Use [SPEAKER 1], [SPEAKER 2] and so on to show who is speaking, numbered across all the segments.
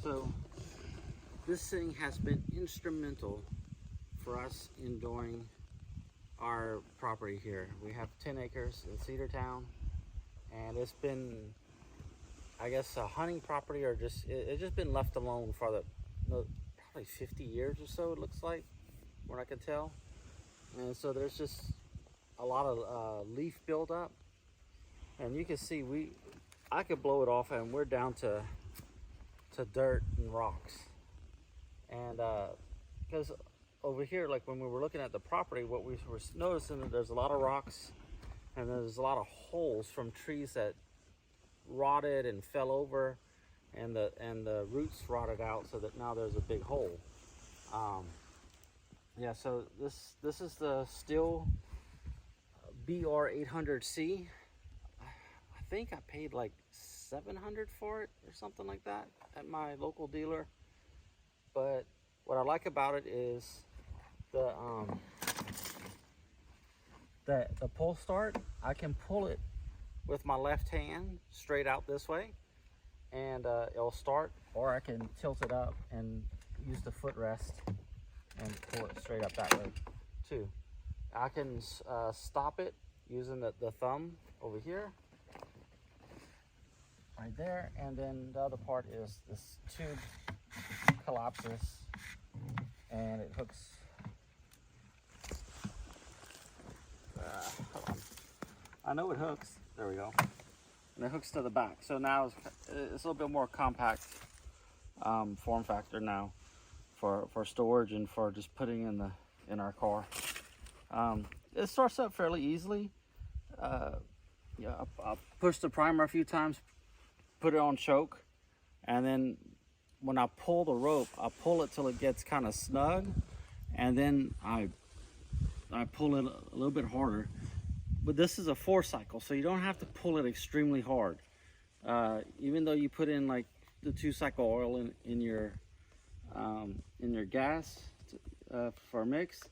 [SPEAKER 1] So this thing has been instrumental for us in doing our property here. We have 10 acres in Cedartown, and it's been, I guess, a hunting property, or just it's just been left alone for the probably 50 years or so, it looks like, what I can tell. And so there's just a lot of leaf buildup, and you can see I could blow it off and we're down to dirt and rocks. And because over here, like when we were looking at the property, what we were noticing that there's a lot of rocks and there's a lot of holes from trees that rotted and fell over, and the roots rotted out, so that now there's a big hole. Yeah, so this is the Stihl BR800c. I think I paid like $700 for it or something like that at my local dealer. But what I like about it is the pull start. I can pull it with my left hand straight out this way, and it'll start, or I can tilt it up and use the footrest and pull it straight up that way too. I can stop it using the thumb over here, right there, and then the other part is this tube collapses and it hooks. Hold on. I know it hooks. There we go. And it hooks to the back. So now it's a little bit more compact form factor now for storage and for just putting in our car. It starts up fairly easily. Yeah, I pushed the primer a few times, put it on choke, and then when I pull the rope, I pull it till it gets kind of snug, and then I pull it a little bit harder. But this is a 4-cycle, so you don't have to pull it extremely hard. Even though you put in like the 2-cycle oil in your gas for a mix,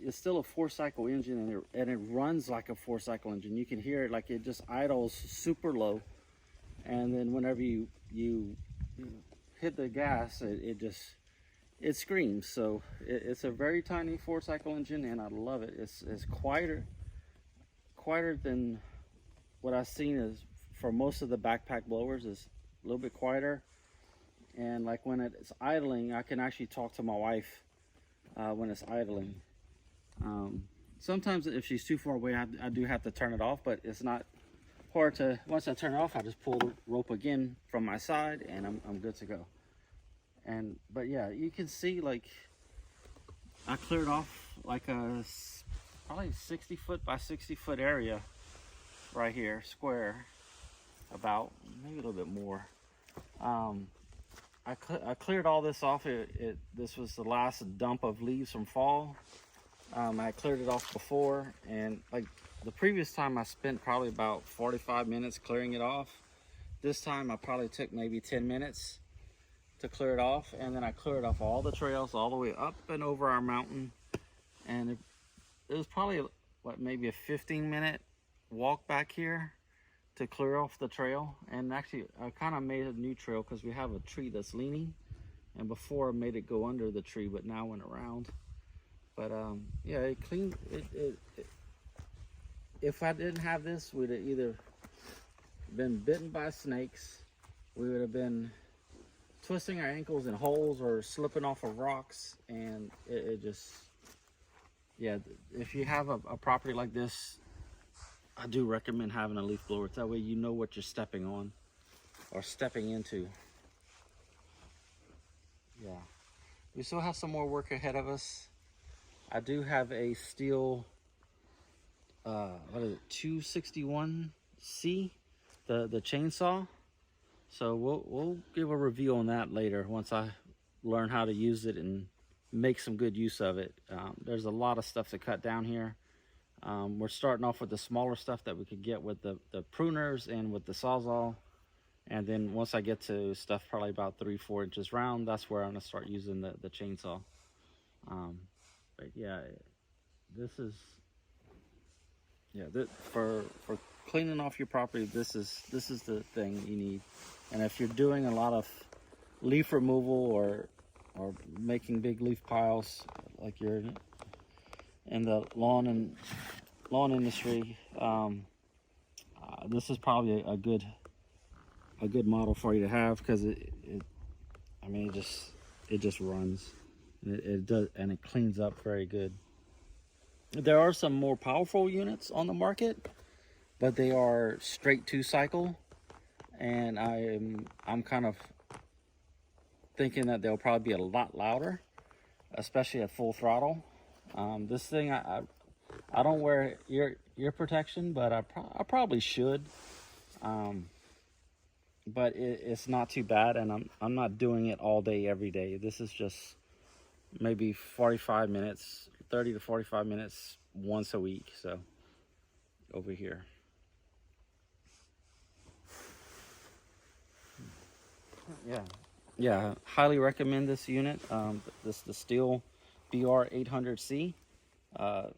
[SPEAKER 1] it's still a 4-cycle engine, and it runs like a 4-cycle engine. You can hear it, like it just idles super low, and then whenever you hit the gas, it screams. So it's a very tiny 4-cycle engine, and I love it. It's quieter than what I've seen is for most of the backpack blowers. Is a little bit quieter, and like when it's idling, I can actually talk to my wife when it's idling. Sometimes if she's too far away, I do have to turn it off, but it's not hard to. Once I turn it off, I just pull the rope again from my side, and I'm good to go. But yeah, you can see, like, I cleared off like a probably 60 foot by 60 foot area right here, square, about maybe a little bit more. I cleared all this off. This was the last dump of leaves from fall. I cleared it off before, and like the previous time I spent probably about 45 minutes clearing it off. This time I probably took maybe 10 minutes to clear it off, and then I cleared off all the trails all the way up and over our mountain, and it was probably what, maybe a 15-minute walk back here to clear off the trail. And actually I kind of made a new trail because we have a tree that's leaning, and before I made it go under the tree, but now went around. But yeah, it cleaned it. If I didn't have this, we'd have either been bitten by snakes, we would have been twisting our ankles in holes or slipping off of rocks, and it just, yeah, if you have a property like this, I do recommend having a leaf blower. That way you know what you're stepping on or stepping into. Yeah, we still have some more work ahead of us. I do have a Stihl, what is it, 261c, the chainsaw. So we'll give a review on that later once I learn how to use it and make some good use of it. There's a lot of stuff to cut down here. We're starting off with the smaller stuff that we could get with the pruners and with the Sawzall. And then once I get to stuff probably about 3-4 inches round, that's where I'm gonna start using the chainsaw. But yeah, this is, yeah, for cleaning off your property, this is the thing you need. And if you're doing a lot of leaf removal or making big leaf piles like you're in the lawn industry, this is probably a good model for you to have, because it just runs. It does, and it cleans up very good. There are some more powerful units on the market, but they are straight 2-cycle, and I'm kind of thinking that they'll probably be a lot louder, especially at full throttle. This thing, I don't wear ear protection, but I probably should. But it's not too bad, and I'm not doing it all day every day. This is just maybe 45 minutes, 30 to 45 minutes once a week. So over here. Yeah, highly recommend this unit. This is the Stihl BR800c. I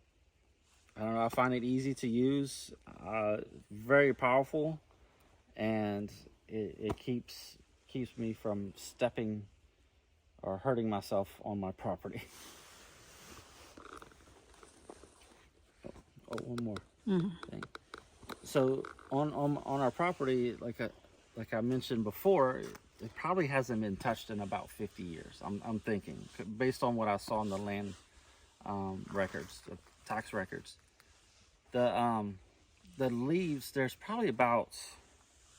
[SPEAKER 1] don't know, I find it easy to use, very powerful, and it keeps me from stepping or hurting myself on my property. Oh, one more thing. So on our property, like I mentioned before, it probably hasn't been touched in about 50 years. I'm thinking, based on what I saw in the land records, the tax records. The leaves, there's probably about,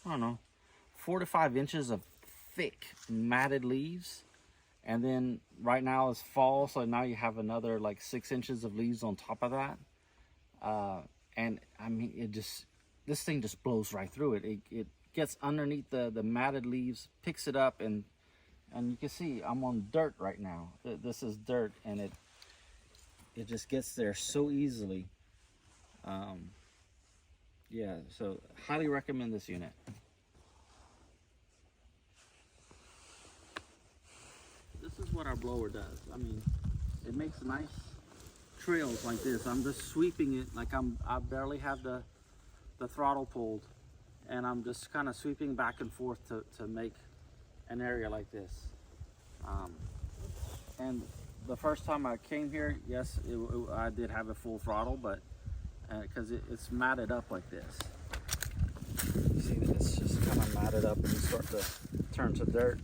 [SPEAKER 1] I don't know, 4 to 5 inches of thick matted leaves, and then right now is fall, so now you have another like 6 inches of leaves on top of that. And I mean, this thing just blows right through it. It gets underneath the matted leaves, picks it up, and you can see I'm on dirt right now. This is dirt, and it just gets there so easily. Yeah, so highly recommend this unit. This is what our blower does. I mean, it makes nice trails like this. I'm just sweeping it like I barely have the throttle pulled, and I'm just kind of sweeping back and forth to make an area like this. And the first time I came here, yes, I did have a full throttle, but because it's matted up like this. You see, it's just kind of matted up and you start to turn to dirt.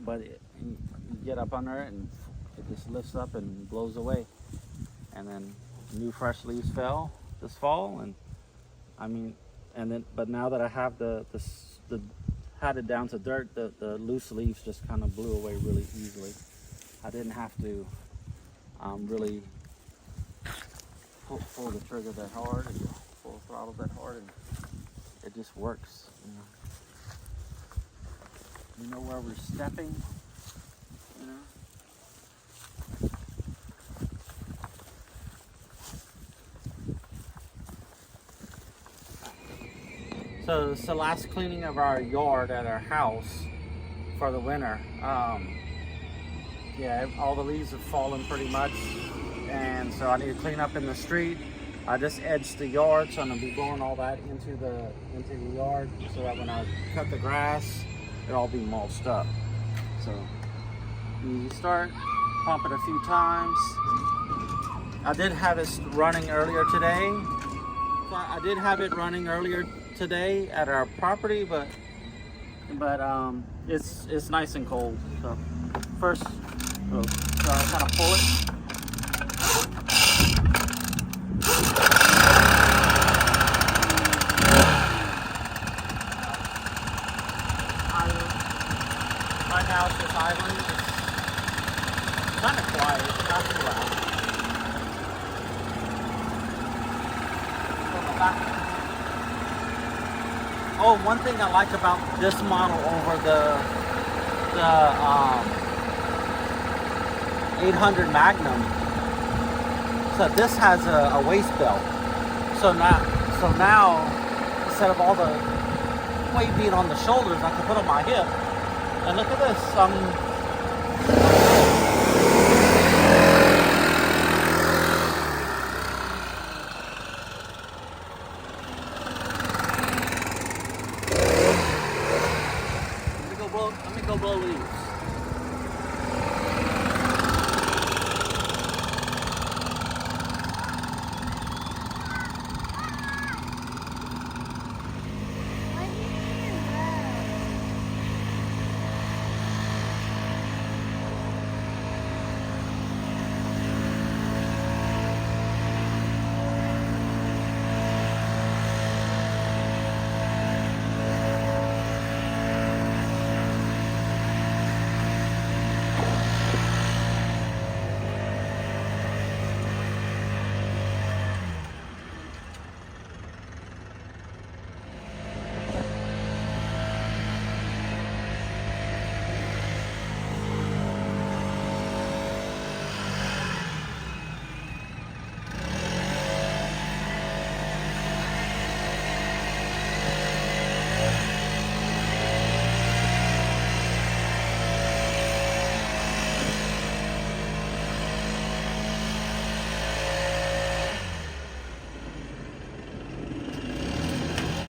[SPEAKER 1] But you get up under it and it just lifts up and blows away. And then new fresh leaves fell this fall, and I mean, but now that I have had it down to dirt, the loose leaves just kind of blew away really easily. I didn't have to really pull the trigger that hard and pull the throttle that hard, and it just works. You know where we're stepping, you know. So it's the last cleaning of our yard at our house for the winter. Yeah, all the leaves have fallen pretty much, and so I need to clean up in the street. I just edged the yard, so I'm gonna be blowing all that into the yard, so that when I cut the grass, it'll all be mulched up. So you start, pump it a few times. I did have it running earlier today. So I did have it running earlier today at our property, but it's nice and cold. So first, so I kind of pull it. Right now it's just idling. It's kind of quiet, it's not too loud. Oh, one thing I like about this model over the 800 Magnum, so this has a waist belt. So now instead of all the weight being on the shoulders, I can put on my hip. And look at this.
[SPEAKER 2] Let me go blow leaves.